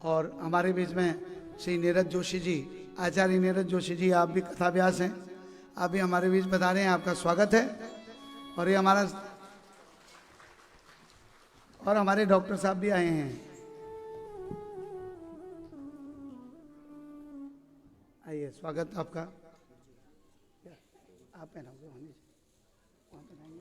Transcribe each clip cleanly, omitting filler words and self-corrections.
और हमारे बीच में श्री नीरज जोशी जी, आचार्य नीरज जोशी जी, आप भी कथाव्यास हैं, आप भी हमारे बीच बता रहे हैं, आपका स्वागत है। और ये हमारे डॉक्टर साहब भी आए हैं। आइए, स्वागत आपका। आप पहनाओगे वहाँ पहनाएंगे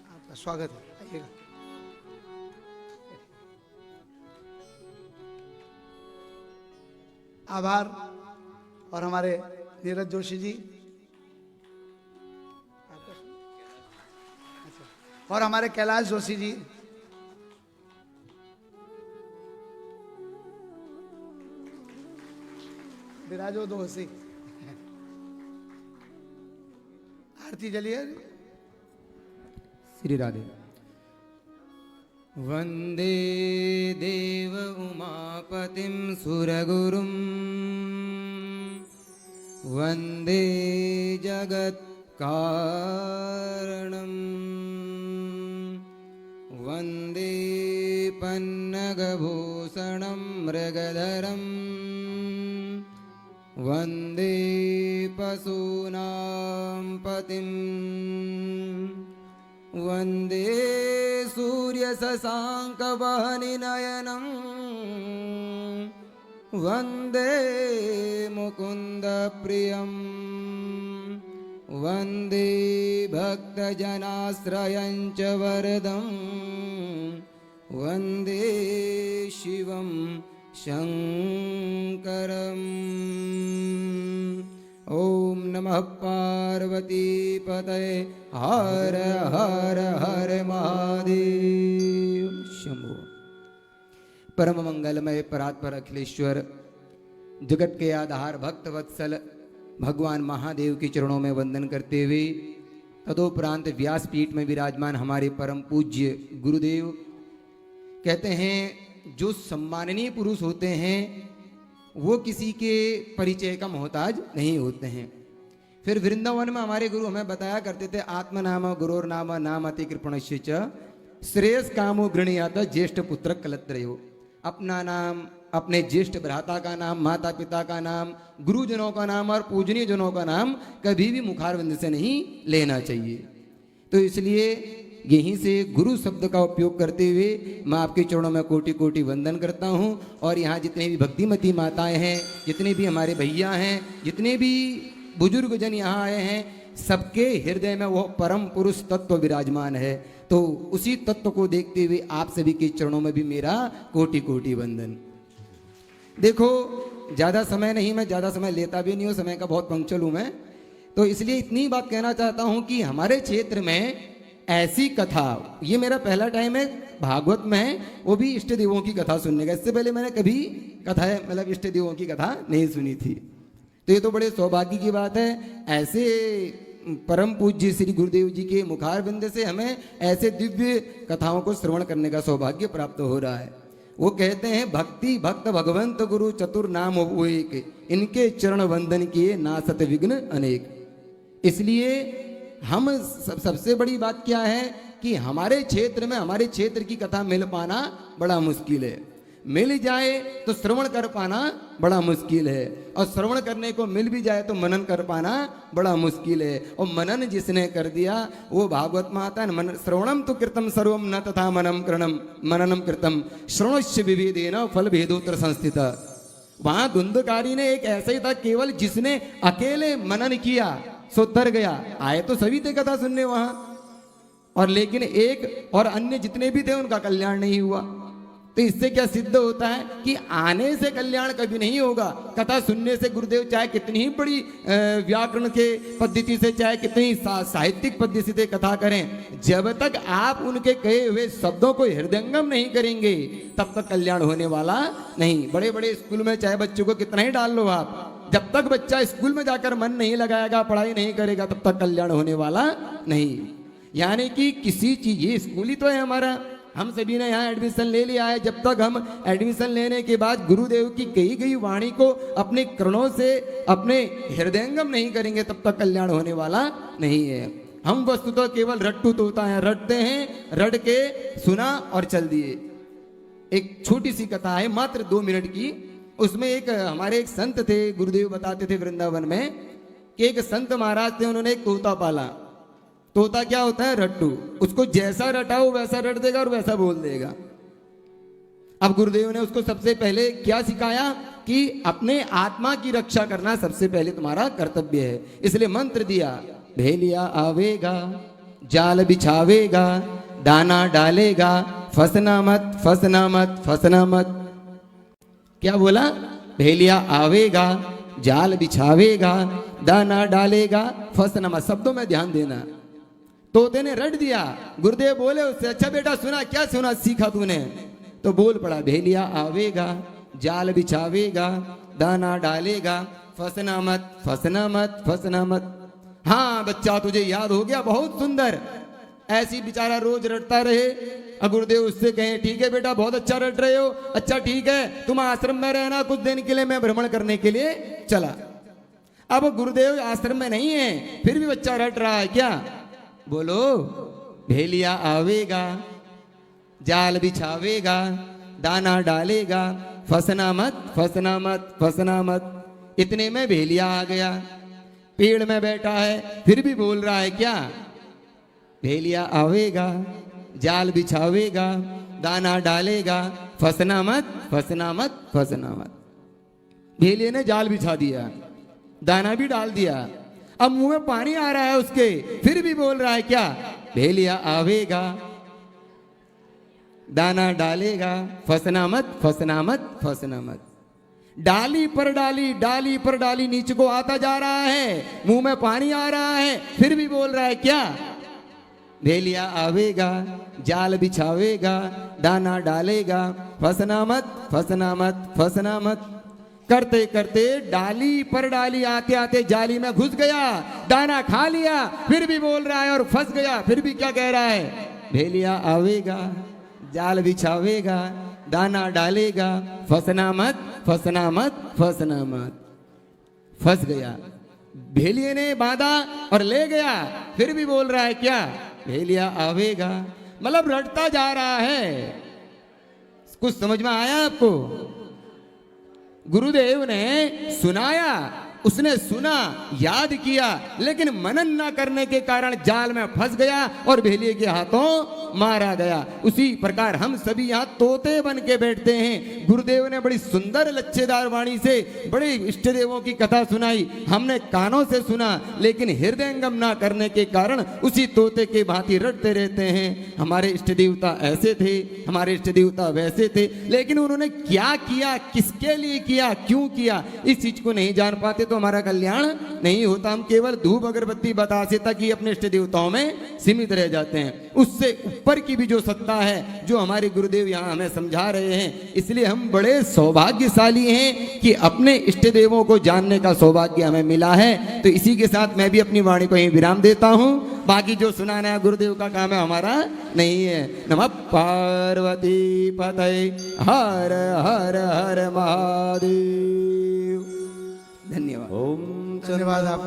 आपका स्वागत है, आइएगा। आभार। और हमारे नीरज जोशी जी, और हमारे कैलाश जोशी जी, विराजो दोषी। आरती जलिए। श्री राधे। वंदे देव उमापतिं सुरगुरुं, वंदे जगत्कारणं, वंदे पन्नगभूषणं मृगधरं, वंदे पशूनां पतिं, वंदे सूर्यशशाङ्कवहनिनयनं, वंदे मुकुन्दप्रियं, वंदे भक्तजनाश्रयं च वरदं, वंदे शिवं शङ्करम्। ओम नमः पार्वती पतये, हर हर हर महादेव शंभो। परम मंगलमय परात्पर अखिलेश्वर, जगत के आधार भक्त वत्सल भगवान महादेव के चरणों में वंदन करते हुए तदोपरांत व्यासपीठ में विराजमान हमारे परम पूज्य गुरुदेव कहते हैं, जो सम्माननीय पुरुष होते हैं वो किसी के परिचय का मोहताज नहीं होते हैं। फिर वृंदावन में हमारे गुरु हमें बताया करते थे, आत्मनाम गुरोर नाम नाम अति कृपणस्य च श्रेयस कामो गृणीयात ज्येष्ठ पुत्र कलत्रयो। अपना नाम, अपने ज्येष्ठ भ्राता का नाम, माता पिता का नाम, गुरुजनों का नाम और पूजनीय जनों का नाम कभी भी मुखारविंद से नहीं लेना चाहिए। तो इसलिए यहीं से गुरु शब्द का उपयोग करते हुए मैं आपके चरणों में कोटि कोटि वंदन करता हूं। और यहाँ जितने भी भक्तिमती माताएं हैं, जितने भी हमारे भैया हैं, जितने भी बुजुर्ग जन यहाँ आए हैं, सबके हृदय में वो परम पुरुष तत्व विराजमान है। तो उसी तत्व को देखते हुए आप सभी के चरणों में भी मेरा कोटि कोटि वंदन। देखो, ज़्यादा समय नहीं, मैं ज़्यादा समय लेता भी नहीं हूँ, समय का बहुत पंक्चुअल हूँ मैं। तो इसलिए इतनी बात कहना चाहता हूँ कि हमारे क्षेत्र में ऐसी कथा, ये मेरा पहला टाइम है भागवत में, वो भी इष्ट देवों की कथा सुनने का। इससे पहले मैंने कभी कथा मतलब इष्ट देवों की कथा नहीं सुनी थी। तो ये तो बड़े सौभाग्य की बात है। ऐसे परम पूज्य श्री गुरुदेव जी के मुखारविंद से हमें ऐसे दिव्य कथाओं को श्रवण करने का सौभाग्य प्राप्त हो रहा है। वो कहते हैं, भक्ति भक्त भगवंत गुरु चतुर नाम वो एक, इनके चरण वंदन किए नासत विघ्न अनेक। इसलिए हम सबसे बड़ी बात क्या है कि हमारे क्षेत्र में, हमारे क्षेत्र की कथा मिल पाना बड़ा मुश्किल है। मिल जाए तो श्रवण कर पाना बड़ा मुश्किल है, और श्रवण करने को मिल भी जाए तो मनन कर पाना बड़ा मुश्किल है। और मनन जिसने कर दिया वो भागवत में आता है, मन श्रवणम तो कृतम सर्वम न तथा मननम कृतम श्रवणस्य विभेदेन फल भेदोत्र संस्थित। वहां धुंधकारी ने एक ऐसा ही था, केवल जिसने अकेले मनन किया सो तर गया। आए तो सभी थे कथा सुनने वहां, और लेकिन एक और अन्य जितने भी थे उनका कल्याण नहीं हुआ। तो इससे क्या सिद्ध होता है कि आने से कल्याण कभी नहीं होगा। कथा सुनने से गुरुदेव चाहे कितनी ही बड़ी व्याकरण के पद्धति से, चाहे कितनी साहित्यिक पद्धति से कथा करें, जब तक आप उनके कहे हुए शब्दों को हृदयंगम नहीं करेंगे तब तक कल्याण होने वाला नहीं। बड़े बड़े स्कूल में चाहे बच्चों को कितना ही डाल लो आप, जब तक बच्चा स्कूल में जाकर मन नहीं लगाएगा, पढ़ाई नहीं करेगा, तब तक कल्याण होने वाला नहीं। यानी कि किसी चीज, ये स्कूल ही तो है हमारा, हम सभी ने यहाँ एडमिशन ले लिया है। जब तक हम एडमिशन लेने के बाद गुरुदेव की कही गई वाणी को अपने कर्णों से अपने हृदयंगम नहीं करेंगे तब तक कल्याण होने वाला नहीं है। हम वस्तुतः केवल रट्टू तोता है, रटते हैं, रट के सुना और चल दिए। एक छोटी सी कथा है मात्र 2 मिनट की। उसमें एक हमारे एक संत थे, गुरुदेव बताते थे वृंदावन में कि एक संत महाराज थे, उन्होंने एक तोता पाला। तोता क्या होता है? रट्टू। उसको जैसा रटाओ वैसा रट देगा और वैसा बोल देगा। अब गुरुदेव ने उसको सबसे पहले क्या सिखाया कि अपने आत्मा की रक्षा करना सबसे पहले तुम्हारा कर्तव्य है। इसलिए मंत्र दिया, भेलिया आवेगा, जाल बिछावेगा, दाना डालेगा, फसना मत, फसना मत, फसना मत। क्या बोला? भेलिया आवेगा, जाल बिछावेगा, दाना डालेगा, फसना मत। शब्दों में ध्यान देना। तोते ने रट दिया। गुरुदेव बोले उससे, अच्छा बेटा सुना, क्या सुना सीखा तूने? तो बोल पड़ा, भेलिया आवेगा, जाल बिछावेगा, दाना डालेगा, फसना मत, फसना मत, फसना मत। हाँ बच्चा तुझे याद हो गया, बहुत सुंदर। ऐसी बेचारा रोज रटता रहे। अब गुरुदेव उससे कहें, ठीक है बेटा बहुत अच्छा रट रहे हो, अच्छा ठीक है तुम आश्रम में रहना कुछ दिन के लिए, मैं भ्रमण करने के लिए चला। अब गुरुदेव आश्रम में नहीं है, फिर भी बच्चा रट रहा है। क्या? बोलो, भेलिया आवेगा, जाल बिछावेगा, दाना डालेगा, फसना मत, फसना मत, फसना मत। इतने में भेलिया आ गया, पेड़ में बैठा है, फिर भी बोल रहा है। क्या? भेलिया आवेगा, जाल बिछावेगा, दाना डालेगा, फसना मत, फसना मत, फसना मत। भेलिए ने जाल बिछा दिया, दाना भी डाल दिया। अब मुंह में पानी आ रहा है उसके, फिर भी बोल रहा है। क्या? भेलिया आवेगा, दाना डालेगा, फसना मत, फसना मत, फसना मत। डाली पर डाली, डाली पर डाली नीचे को आता जा रहा है, मुंह में पानी आ रहा है, फिर भी बोल रहा है। क्या? भेलिया आवेगा, जाल बिछावेगा, दाना डालेगा, फसना मत, फसना मत, फसना मत। करते करते डाली पर डाली आते आते जाली में घुस गया, दाना खा लिया, फिर भी बोल रहा है और फंस गया, फिर भी क्या कह रहा है? भेलिया आवेगा, जाल बिछावेगा, दाना डालेगा, फसना मत, फसना मत, फसना मत। फंस गया। भेलिए ने बांधा और ले गया, फिर भी बोल रहा है। क्या? भेलिया आवेगा, मतलब रटता जा रहा है। कुछ समझ में आया आपको? गुरुदेव ने सुनाया, उसने सुना, याद किया, लेकिन मनन न करने के कारण जाल में फंस गया और भेलिए के हाथों मारा गया। उसी प्रकार हम सभी यहाँ तोते बन के बैठते हैं। गुरुदेव ने बड़ी सुंदर लच्छेदार वाणी से बड़े इष्ट देवों की कथा सुनाई, हमने कानों से सुना, लेकिन हृदयंगम न करने के कारण उसी तोते के भांति रटते रहते हैं। हमारे इष्ट देवता ऐसे थे, हमारे इष्ट देवता वैसे थे, लेकिन उन्होंने क्या किया, किसके लिए किया, क्यों किया, इस चीज को नहीं जान पाते तो हमारा कल्याण नहीं होता। हम केवल धूप अगरबत्ती बतासे तक ही अपने इष्ट देवताओं में सीमित रह जाते हैं। उससे ऊपर की भी जो सत्ता है, जो हमारे गुरुदेव यहाँ हमें समझा रहे हैं, इसलिए हम बड़े सौभाग्यशाली हैं कि अपने इष्ट देवों को जानने का सौभाग्य हमें मिला है। तो इसी के साथ मैं भी अपनी वाणी को यहीं विराम देता हूँ। बाकी जो सुनाना है गुरुदेव का काम है, हमारा नहीं है। नमः पार्वती पतये, हर हर हर महादेव। धन्यवाद। धन्यवाद आपका।